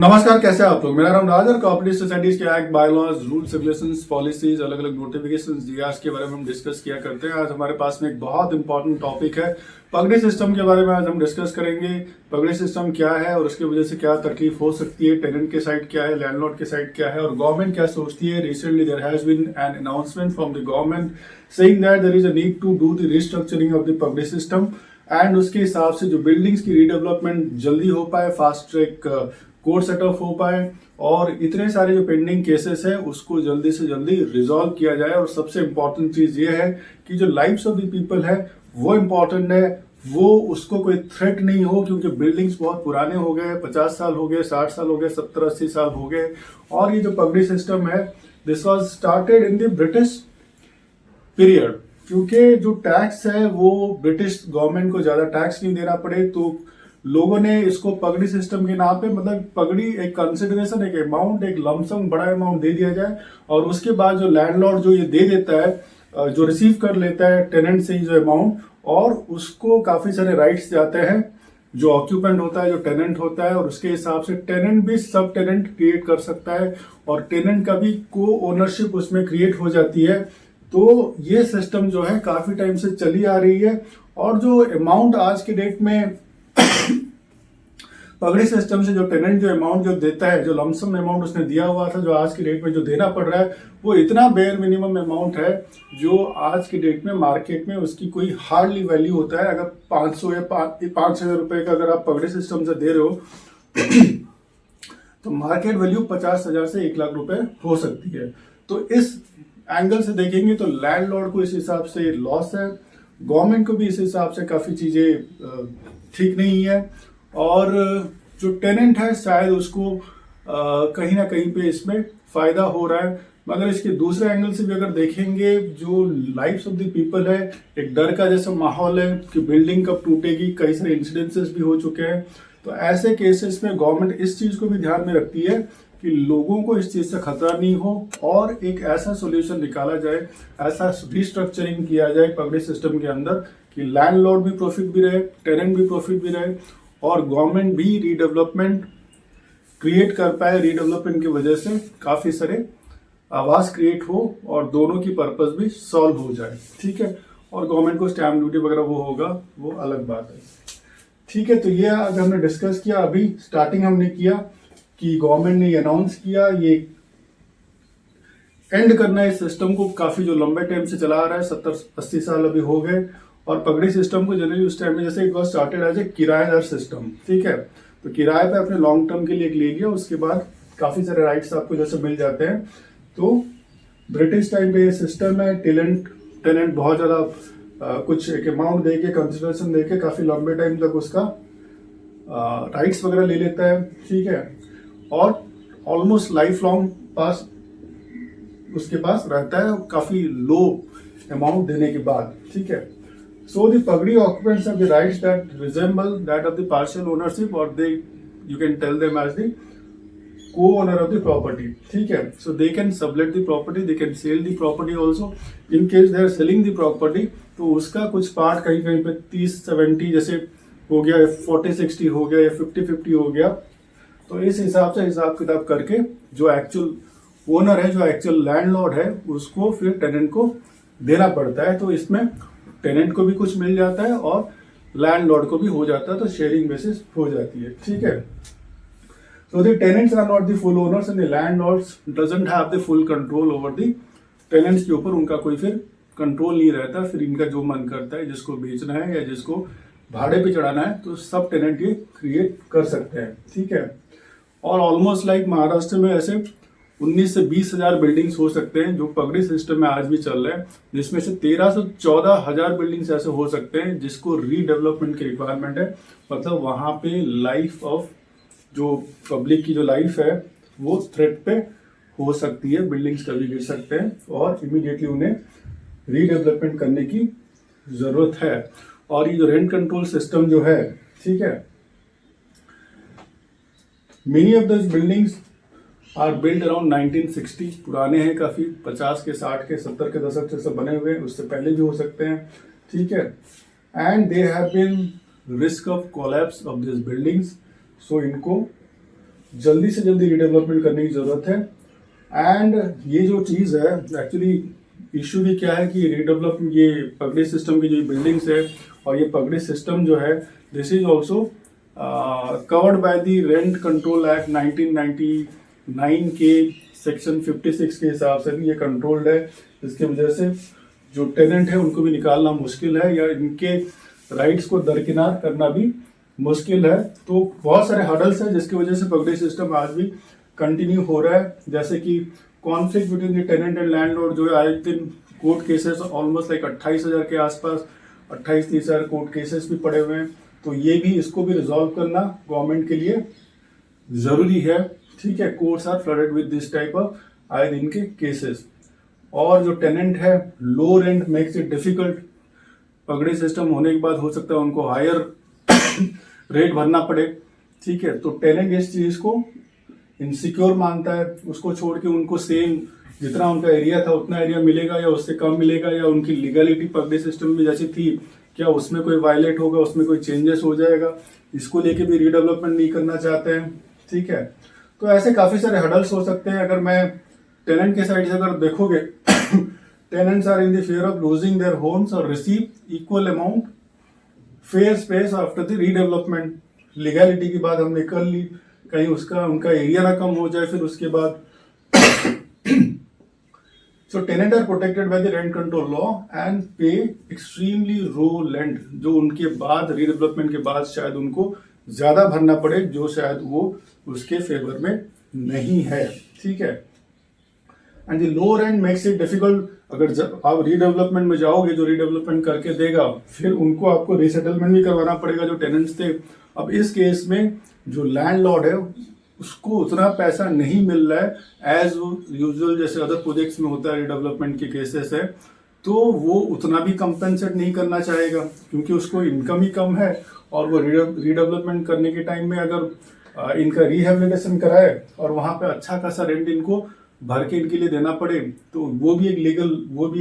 नमस्कार, कैसे हैं आप लोग। मेरा नाम राज और कोऑपरेटिव सोसाइटीज के act, bylaws, rules, regulations, policies, अलग अलग नोटिफिकेशंस, जीआरएस के बारे में हम डिस्कस किया करते हैं। आज हमारे पास में एक बहुत इंपॉर्टेंट टॉपिक है, पगड़ी सिस्टम के बारे में आज हम डिस्कस करेंगे। पगड़ी सिस्टम क्या है और उसकी वजह से क्या तकलीफ हो सकती है, टेनेंट के साइड क्या है, लैंडलॉर्ड के साइड क्या है और गवर्नमेंट क्या सोचती है। Recently there has been an announcement from the government saying that there is a need to do the restructuring of the pagdi system and उसके हिसाब से जो बिल्डिंग्स की रीडेवलपमेंट जल्दी हो पाए, फास्ट ट्रैक कोर्ट सेटअप हो पाए और इतने सारे जो पेंडिंग केसेस है उसको जल्दी से जल्दी रिजॉल्व किया जाए। और सबसे इम्पोर्टेंट चीज ये है कि जो लाइफ्स ऑफ द पीपल है वो इम्पोर्टेंट है, वो उसको कोई थ्रेट नहीं हो, क्योंकि बिल्डिंग्स बहुत पुराने हो गए, 50 साल हो गए, 60 साल हो गए, 70-80 साल हो गए। और ये जो पगड़ी सिस्टम है, this was started in the British period, क्योंकि जो टैक्स है वो ब्रिटिश गवर्नमेंट को ज्यादा टैक्स नहीं देना पड़े, तो लोगों ने इसको पगड़ी सिस्टम के नाम पे, मतलब पगड़ी एक कंसिडरेशन, एक अमाउंट, एक लमसम बड़ा अमाउंट दे दिया जाए और उसके बाद जो लैंडलॉर्ड जो ये दे देता है, जो रिसीव कर लेता है टेनेंट से जो अमाउंट, और उसको काफी सारे राइट्स जाते हैं जो ऑक्यूपेंट होता है, जो टेनेंट होता है, और उसके हिसाब से टेनेंट भी सब टेनेंट क्रिएट कर सकता है और टेनेंट का भी को ओनरशिप उसमें क्रिएट हो जाती है। तो ये सिस्टम जो है काफी टाइम से चली आ रही है और जो अमाउंट आज के डेट में पगड़ी सिस्टम से जो टेनेंट जो अमाउंट जो देता है, जो लमसम अमाउंट उसने दिया हुआ था, जो आज की डेट में जो देना पड़ रहा है, वो इतना बेयर मिनिमम अमाउंट है जो आज की डेट में मार्केट में उसकी कोई हार्डली वैल्यू होता है। अगर 500 या 5,000 रुपए का अगर आप पगड़ी सिस्टम से दे रहे हो तो मार्केट वैल्यू 50,000 से 1 लाख रुपए हो सकती है। तो इस एंगल से देखेंगे तो लैंडलॉर्ड को इस हिसाब से लॉस है, गवर्नमेंट को भी इस हिसाब से काफी चीजें ठीक नहीं है, और जो टेनेंट है शायद उसको कहीं ना कहीं पे इसमें फायदा हो रहा है। मगर इसके दूसरे एंगल से भी अगर देखेंगे, जो लाइफ्स ऑफ द पीपल है, एक डर का जैसा माहौल है कि बिल्डिंग कब टूटेगी, कई सारे इंसिडेंसेस भी हो चुके हैं। तो ऐसे केसेस में गवर्नमेंट इस चीज को भी ध्यान में रखती है कि लोगों को इस चीज से खतरा नहीं हो और एक ऐसा सोल्यूशन निकाला जाए, ऐसा रिस्ट्रक्चरिंग किया जाए पगड़ी सिस्टम के अंदर कि लैंडलॉर्ड भी प्रॉफिट भी रहे, टेनेंट भी प्रॉफिट भी रहे और गवर्नमेंट भी रीडेवलपमेंट क्रिएट कर पाए। रीडेवलपमेंट की वजह से काफी सारे आवास क्रिएट हो और दोनों की पर्पस भी सॉल्व हो जाए। ठीक है, और गवर्नमेंट को स्टैम्प ड्यूटी वगैरह वो होगा, वो अलग बात है। ठीक है, तो ये आज हमने डिस्कस किया। अभी स्टार्टिंग हमने किया कि गवर्नमेंट ने अनाउंस किया, ये एंड करना है इस सिस्टम को, काफी जो लंबे टाइम से चला आ रहा है, 70-80 साल अभी हो गए। और पगड़ी सिस्टम को जनरली उस टाइम में जैसे it was started as a kirayedar system. ठीक है, तो किराए पे अपने लॉन्ग टर्म के लिए एक ले लिया, उसके बाद काफी सारे राइट्स आपको जैसे मिल जाते हैं। तो ब्रिटिश टाइम पे ये सिस्टम है, टेनेंट बहुत ज्यादा कुछ एक अमाउंट दे के, कंसिडरेशन दे के काफी लंबे टाइम तक उसका राइट्स वगैरह ले लेता है। ठीक है, और ऑलमोस्ट लाइफ लॉन्ग पास उसके पास रहता है काफी लो अमाउंट देने के बाद। ठीक है, so the pagdi occupants have the rights that resemble that of the partial ownership, or you can tell them as the co-owner of the property. ठीक है, so they can sublet the property, they can sell the property also. In case they are selling the property, तो उसका कुछ part कहीं कहीं पे 30-70 जैसे हो गया, 40-60 हो गया या 50-50 हो गया। तो इस हिसाब से हिसाब किताब करके जो एक्चुअल ओनर है, जो एक्चुअल लैंडलॉर्ड है, उसको फिर टेनेंट को देना पड़ता है। तो इसमें टेनेंट को भी कुछ मिल जाता है और लैंडलॉर्ड को भी हो जाता है, तो शेयरिंग बेसिस हो जाती है। ठीक है, so the tenants are not the full owners and the landlords doesn't have the full control over the tenants के ऊपर उनका कोई फिर कंट्रोल नहीं रहता। फिर इनका जो मन करता है, जिसको बेचना है या जिसको भाड़े पे चढ़ाना है, तो सब टेनेंट ये क्रिएट कर सकते हैं। ठीक है, और ऑलमोस्ट लाइक महाराष्ट्र में ऐसे 19 से 20 हजार बिल्डिंग्स हो सकते हैं जो पगड़ी सिस्टम में आज भी चल रहे हैं, जिसमें से 13 से 14 हजार बिल्डिंग्स ऐसे हो सकते हैं जिसको रीडेवलपमेंट की रिक्वायरमेंट है। मतलब वहां पे लाइफ ऑफ जो पब्लिक की जो लाइफ है वो थ्रेट पे हो सकती है, बिल्डिंग्स कभी गिर सकते हैं और इमीडिएटली उन्हें रीडेवलपमेंट करने की जरूरत है। और ये जो रेंट कंट्रोल सिस्टम जो है, ठीक है, many of this buildings are build around 1960, पुराने हैं काफी, 50 के, 60 के, 70 के दशक से सब बने हुए हैं, उससे पहले भी हो सकते हैं। ठीक है, and they have been risk of collapse of this buildings, so इनको जल्दी से जल्दी रीडेवलपमेंट करने की जरूरत है। एंड ये जो चीज़ है एक्चुअली इशू भी क्या है कि रीडेवलप ये पगड़ी सिस्टम की जो बिल्डिंग्स है और ये पगड़ी सिस्टम जो है this is also covered by the rent control act 1999 के सेक्शन 56 के हिसाब से भी ये कंट्रोल्ड है। इसकी वजह से जो टेनेंट है उनको भी निकालना मुश्किल है या इनके राइट्स को दरकिनार करना भी मुश्किल है। तो बहुत सारे हर्डल्स हैं जिसकी वजह से पगड़ी सिस्टम आज भी कंटिन्यू हो रहा है, जैसे कि conflict between the tenant and landlord जो है आए दिन कोर्ट केसेस ऑलमोस्ट लाइक 28,000 के आसपास 28-30,000 कोर्ट केसेस भी पड़े हुए हैं। तो ये भी इसको भी रिजॉल्व करना गवर्नमेंट के लिए जरूरी है। ठीक है, courts are flooded with this type of आए दिन के केसेस। और जो टेनेंट है low rent makes it difficult. Pagdi system होने के बाद हो सकता है उनको हायर रेट भरना पड़े। ठीक है, तो टेनेंट इस चीज को इनसिक्योर मानता है, उसको छोड़ के उनको सेम जितना उनका एरिया था उतना एरिया मिलेगा या उससे कम मिलेगा, या उनकी लीगलिटी पगड़ी सिस्टम में जैसी थी क्या उसमें कोई वायलेट होगा, उसमें कोई चेंजेस हो जाएगा, इसको लेके भी रीडेवलपमेंट नहीं करना चाहते हैं। ठीक है, तो ऐसे काफी सारे हडल्स हो सकते हैं। अगर मैं टेनेंट के साइड से अगर देखोगे tenants are in the fear of losing their homes और receive equal amount fair space after the redevelopment. Legality की बात हमने कर ली, कहीं उसका उनका एरिया ना कम हो जाए फिर उसके बाद। So tenant are protected by the rent control law and pay extremely low rent, जो उनके बाद रीडेवलपमेंट के बाद शायद उनको ज्यादा भरना पड़े, जो शायद वो उसके फेवर में नहीं है। ठीक है, and the low rent makes it difficult. अगर जब आप रीडेवलपमेंट में जाओगे, जो रीडेवलपमेंट करके देगा फिर उनको आपको रीसेटलमेंट भी करवाना पड़ेगा जो टेनेंट्स थे। अब इस केस में जो लैंडलॉर्ड है उसको उतना पैसा नहीं मिल रहा है एज यूजुअल, जैसे अदर प्रोजेक्ट्स में होता है रीडेवलपमेंट के केसेस है, तो वो उतना भी कंपेंसेट नहीं करना चाहेगा क्योंकि उसको इनकम ही कम है। और वो रीडेवलपमेंट करने के टाइम में अगर इनका रिहेबिलिटेशन कराए और वहां पे अच्छा खासा रेंट इनको भर के इनके लिए देना पड़े तो वो भी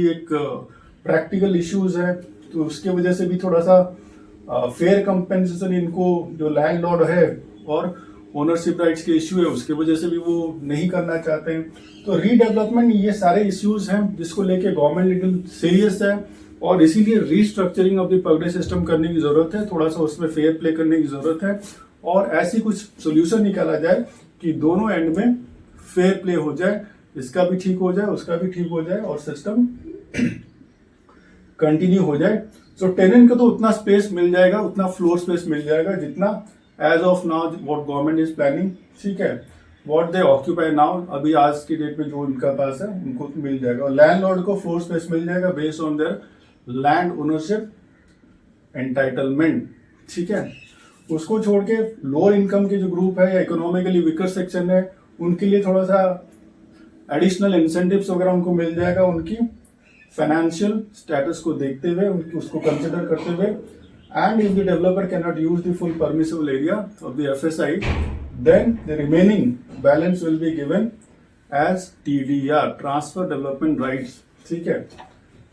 एक प्रैक्टिकल इश्यूज है। तो उसके वजह से भी थोड़ा सा फेयर कंपेंसेशन इनको जो लैंडलॉर्ड है और ओनरशिप राइट्स के इश्यू है उसके वजह से भी वो नहीं करना चाहते हैं। तो रीडेवलपमेंट ये सारे इश्यूज हैं जिसको लेके गवर्नमेंट लिटिल सीरियस है और इसीलिए restructuring of the pagdi system करने की जरूरत है, थोड़ा सा उसमें फेयर प्ले करने की जरूरत है और ऐसी कुछ सोल्यूशन निकाला जाए कि दोनों एंड में फेयर प्ले हो जाए, इसका भी ठीक हो जाए उसका भी ठीक हो जाए और सिस्टम कंटिन्यू हो जाए। सो टेनेंट को तो उतना स्पेस मिल जाएगा, उतना फ्लोर स्पेस मिल जाएगा जितना as of now what government is planning. ठीक है, व्हाट दे ऑक्यूपाई नाउ, अभी आज की डेट में जो उनका पास है उनको तो मिल जाएगा। और लैंडलॉर्ड को फ्लोर स्पेस मिल जाएगा based on their land ownership entitlement. ठीक है, उसको छोड़ के लोअर इनकम के जो ग्रुप है या इकोनॉमिकली वीकर सेक्शन है उनके लिए थोड़ा सा एडिशनल इंसेंटिव्स वगैरह उनको मिल जाएगा, उनकी फाइनेंशियल स्टेटस को देखते हुए उनकी उसको कंसिडर करते हुए। And if the developer can not use the full permissible area of the FSI then the remaining balance will be given as TDR, transfer development rights. ठीक है,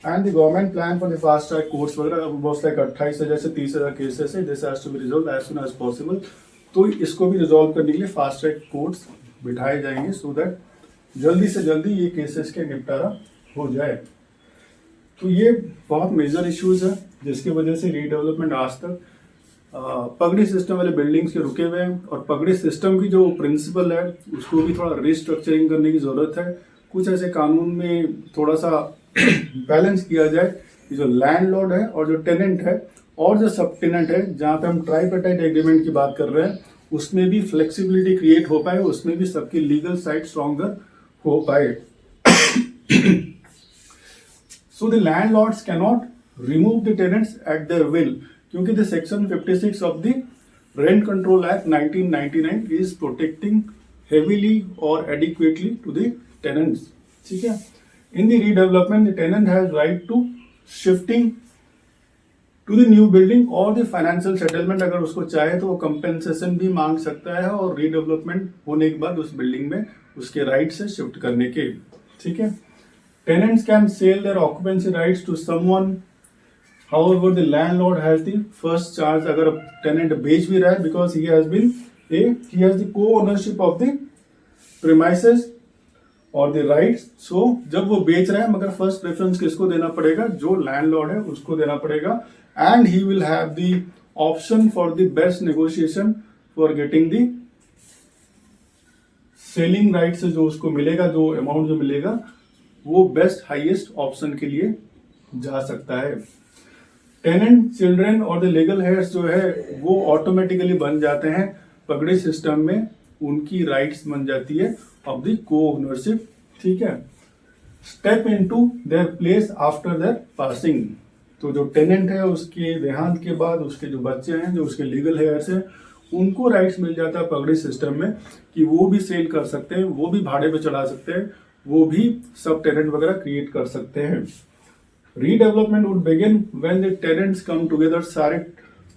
and the government plan for the fast track courts वगैरह boss like 28,000 से 30,000 cases है, this has to be resolve as soon as possible. तो इसको भी resolve करने के लिए फास्ट ट्रैक कोर्ट्स बिठाए जाएंगे सो दैट जल्दी से जल्दी ये केसेस के निपटारा हो जाए। तो ये बहुत मेजर इश्यूज है जिसकी वजह से रीडेवलपमेंट आज तक पगड़ी सिस्टम वाले बिल्डिंग्स के रुके हुए हैं और पगड़ी सिस्टम की जो प्रिंसिपल है उसको भी थोड़ा रिस्ट्रक्चरिंग करने की जरूरत है। कुछ ऐसे कानून में थोड़ा सा बैलेंस किया जाए कि जो लैंडलॉर्ड है और जो टेनेंट है और जो सब टेनेंट है, जहां पे हम ट्राइपेटाइट एग्रीमेंट की बात कर रहे हैं उसमें भी फ्लेक्सिबिलिटी क्रिएट हो पाए, उसमें भी सबकी लीगल साइड स्ट्रॉन्गर हो पाए। So the landlords cannot remove the tenants at their will क्योंकि the section 56 of the Rent Control Act 1999 is protecting heavily or adequately to the tenants. ठीक है, in the redevelopment the tenant has right to shifting to the new building और the financial settlement, अगर उसको चाहे तो वो compensation भी मांग सकता है और redevelopment होने के बाद उस बिल्डिंग में उसके राइट से शिफ्ट करने के। ठीक है, tenants can sell their occupancy rights to someone, however the landlord has the first charge। अगर tenant बेच भी रहा है because he has been he has the co-ownership of the premises और द राइट्स। सो जब वो बेच रहे हैं, मगर फर्स्ट प्रेफरेंस किसको देना पड़ेगा? जो लैंडलॉर्ड है उसको देना पड़ेगा। And he will have the option for the best negotiation for getting the selling right से जो उसको मिलेगा, जो अमाउंट जो मिलेगा, वो बेस्ट हाईएस्ट ऑप्शन के लिए जा सकता है। टेनेंट, चिल्ड्रेन और द लीगल हेयर्स जो है वो ऑटोमेटिकली बन जाते हैं पगड़ी सिस्टम में, उनकी राइट्स बन जाती है ऑफ द को ओनरशिप। ठीक है। Step into their place after their passing. तो जो टेनेंट है उसके देहांत के बाद उसके जो बच्चे हैं, जो उसके लीगल हेयर्स हैं, उनको राइट्स मिल जाता है पगड़ी सिस्टम में कि वो भी सेल कर सकते हैं, वो भी भाड़े पे चढ़ा सकते हैं, वो भी सब टेनेंट वगैरह क्रिएट कर सकते हैं। Redevelopment would begin when the tenants come together. सारे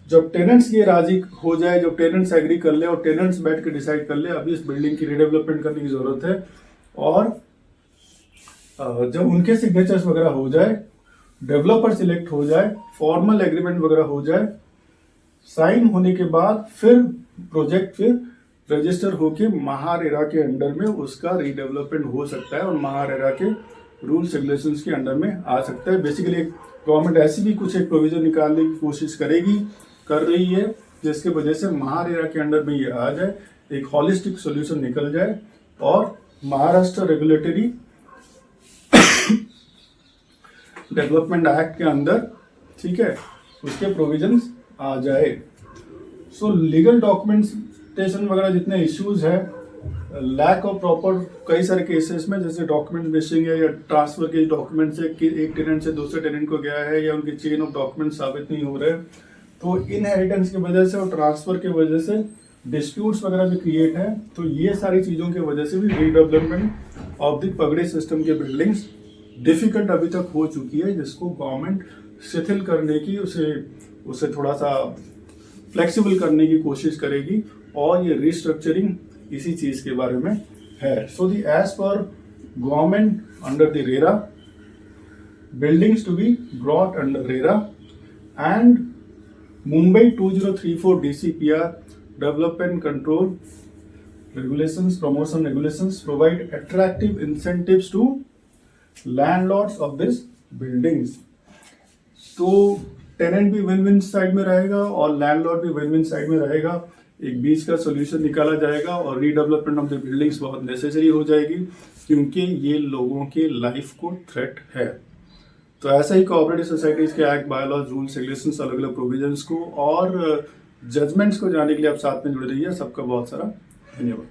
जब टेनेंट्स ये राजी हो जाए, जब टेनेंट्स एग्री कर ले और टेनेंट्स बैठ के डिसाइड कर ले अभी इस बिल्डिंग की रीडेवलपमेंट करने की जरूरत है, और जब उनके सिग्नेचर्स वगैरह हो जाए, डेवलपर सिलेक्ट हो जाए, फॉर्मल एग्रीमेंट वगैरह हो जाए, साइन होने के बाद फिर प्रोजेक्ट फिर रजिस्टर होके महारेरा के अंडर में उसका रीडेवलपमेंट हो सकता है और महारेरा के रूल्स रेगुलेशंस के अंडर में आ सकता है। बेसिकली गवर्नमेंट ऐसी भी कुछ एक प्रोविजन निकालने की कोशिश करेगी, कर रही है, जिसके वजह से महारेरा के अंडर में ये आ जाए, एक हॉलिस्टिक सॉल्यूशन निकल जाए और महाराष्ट्र रेगुलेटरी डेवलपमेंट एक्ट के अंदर, ठीक है, उसके प्रोविजंस आ जाए। सो लीगल डॉक्यूमेंटेशन वगैरह जितने इश्यूज है, लैक ऑफ प्रॉपर कई सारे केसेस में, जैसे डॉक्यूमेंट मिसिंग है या ट्रांसफर के डॉक्यूमेंट से एक टेनेंट से दूसरे टेनेंट को गया है या उनकी चेन ऑफ डॉक्यूमेंट साबित नहीं हो रहे, तो इनहेरिटेंस की वजह से और ट्रांसफर की वजह से डिस्प्यूट्स वगैरह भी क्रिएट है। तो ये सारी चीजों की वजह से भी redevelopment of the pagdi system के बिल्डिंग्स डिफिकल्ट अभी तक हो चुकी है, जिसको गवर्नमेंट शिथिल करने की, उसे थोड़ा सा फ्लेक्सिबल करने की कोशिश करेगी, और ये रिस्ट्रक्चरिंग इसी चीज के बारे में है। So the as per government under the RERA, buildings to be brought under RERA, and Mumbai 2034 DCPR development control regulations, promotion regulations provide attractive incentives to landlords of this buildings। तो टेनेंट भी win win side में रहेगा और landlord भी win win side में रहेगा। एक बीच का सोल्यूशन निकाला जाएगा और रीडेवलपमेंट ऑफ द बिल्डिंग्स बहुत नेसेसरी हो जाएगी, क्योंकि ये लोगों के लाइफ को थ्रेट है। तो ऐसा ही कोऑपरेटिव सोसाइटीज के एक्ट, बायलॉज, रूल्स, रेगुलेशंस, अलग अलग प्रोविजंस को और जजमेंट्स को जानने के लिए आप साथ में जुड़े रहिए। सबका बहुत सारा धन्यवाद।